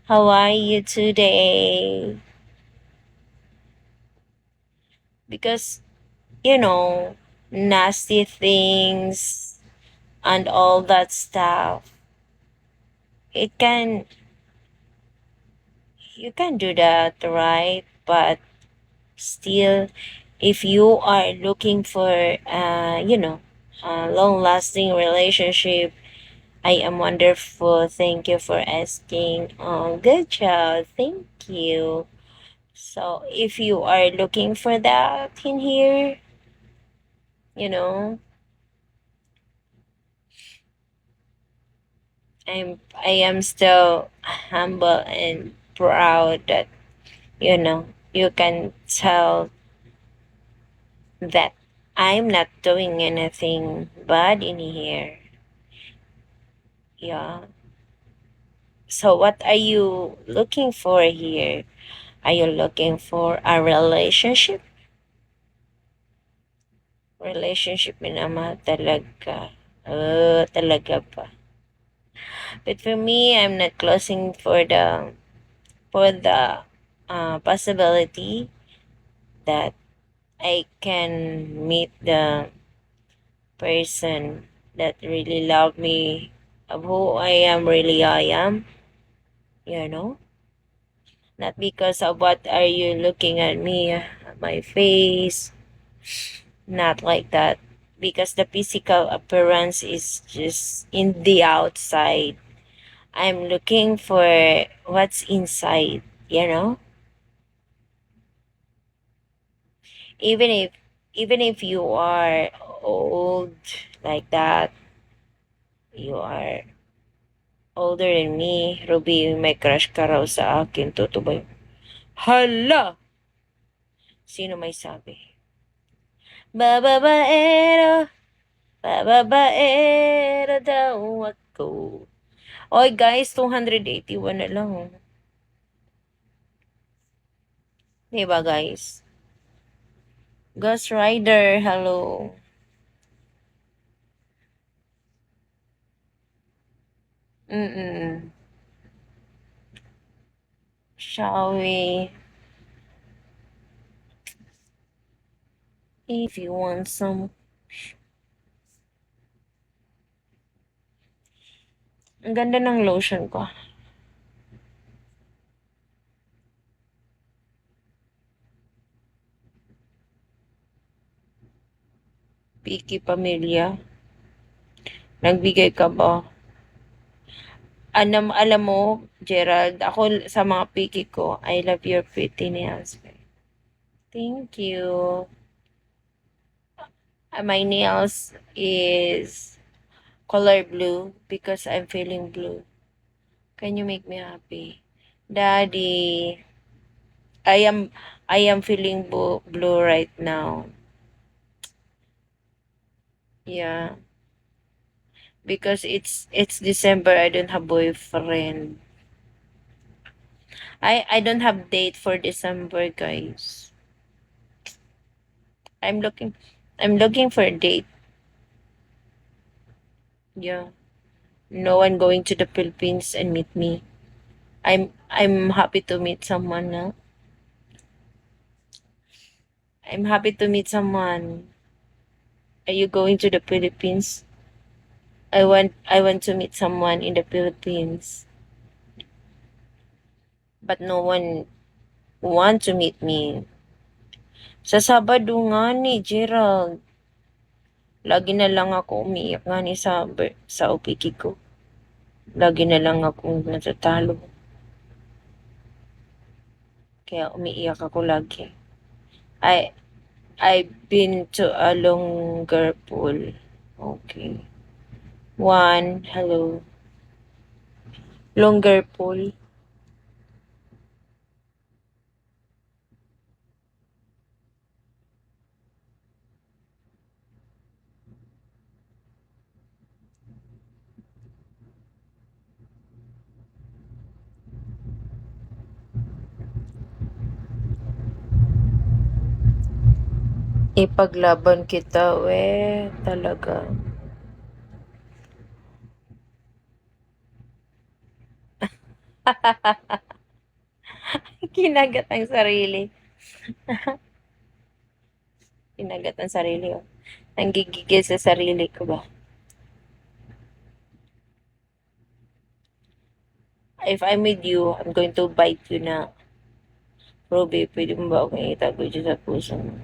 How are you today? Because, you know, nasty things and all that stuff, it can, you can do that, right? But still, if you are looking for, a long lasting relationship, I am wonderful. Thank you for asking. Oh, good job. Thank you. So, if you are looking for that in here, you know, I am still humble and proud that, you can tell that I'm not doing anything bad in here. Yeah. So, what are you looking for here? Are you looking for a relationship? Relationship minamahal talaga. Oh, talaga pa. But for me, I'm not closing for the possibility that I can meet the person that really love me of who I am, you know? Not because of what are you looking at me, my face, not like that. Because the physical appearance is just in the outside. I'm looking for what's inside, you know? Even if even if you are old like that, you are older than me, Ruby, may crush ka raw sa akin, totoo ba yun? Hala! Sino may sabi? Bababaero, bababaero daw ako. Oy guys, 281 na lang. Oh. Diba guys? Ghost Rider, hello. Mm-mm. Shall we? If you want some. Ang ganda ng lotion ko. Piki Pamilya. Nagbigay ka ba? Alam mo, Gerald, ako sa mga piki ko, I love your pretty nails. Thank you. My nails is color blue because I'm feeling blue. Can you make me happy? Daddy, I am I am feeling blue right now. Yeah, because it's December. I don't have boyfriend. I don't have date for December, guys. I'm looking I'm looking for a date. Yeah. No one going to the Philippines and meet me. I'm happy to meet someone now. I'm happy to meet someone. Are you going to the Philippines? I want to meet someone in the Philippines. But no one want to meet me. Sa Sabado nga ni Gerald. Lagi na lang ako umiiyak nga ni sa upiki ko. Lagi na lang akong natatalo. Kaya umiiyak ako lagi. I I've been to a longer pool. Okay. One, hello. Longer pool. Ipaglaban kita, we. Talaga. Kinagat ang sarili. Kinagat ang sarili, oh. Nanggigigil sa sarili ko ba? If I'm with you, I'm going to bite you na. Ruby, pwede mo ba akong itago dyan sa puso mo?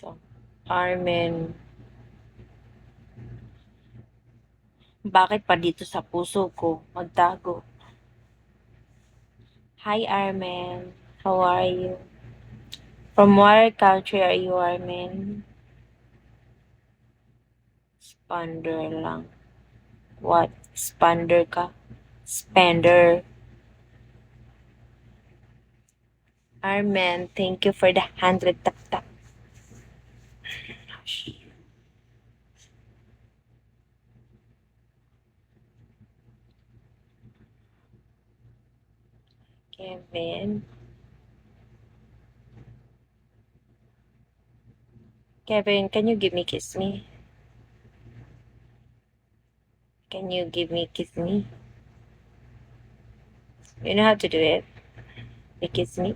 Ito. Armen, bakit pa dito sa puso ko magtago? Hi, Armen. How are you? From what country are you, Armen? Spender lang. What? Spander ka? Spender. Armen, thank you for the 100 tap tap. Kevin. Kevin, can you give me kiss me? Can you give me kiss me? You know how to do it? You kiss me?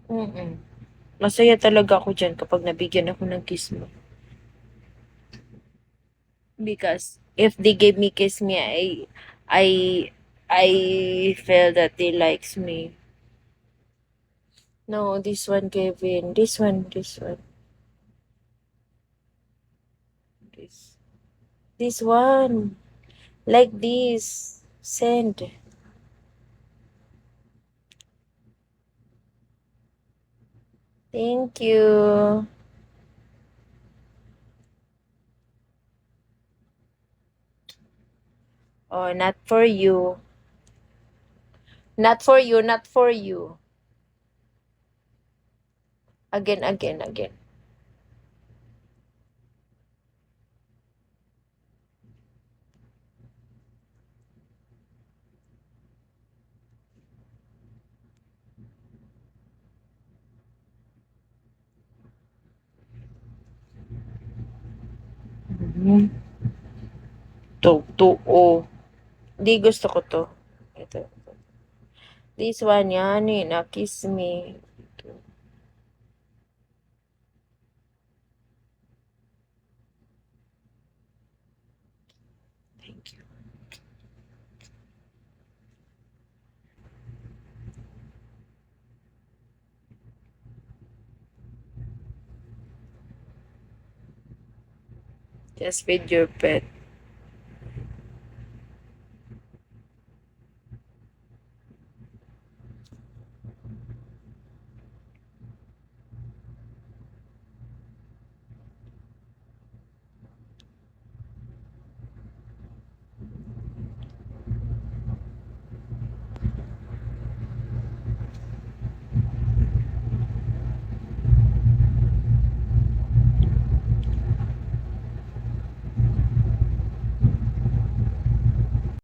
Mm-mm. Masaya talaga ako dyan kapag nabigyan ako ng kiss mo. Because if they gave me kiss me, I, I feel that they likes me. No, this one, Kevin. This one. This one. Like this. Send. Thank you. Oh, not for you. Not for you, not for you. Again, again, again. Mhm. Totoo. Di gusto ko to. Ito. This one, yan eh. Na-kiss me. Ito. Thank you. Just feed your pet.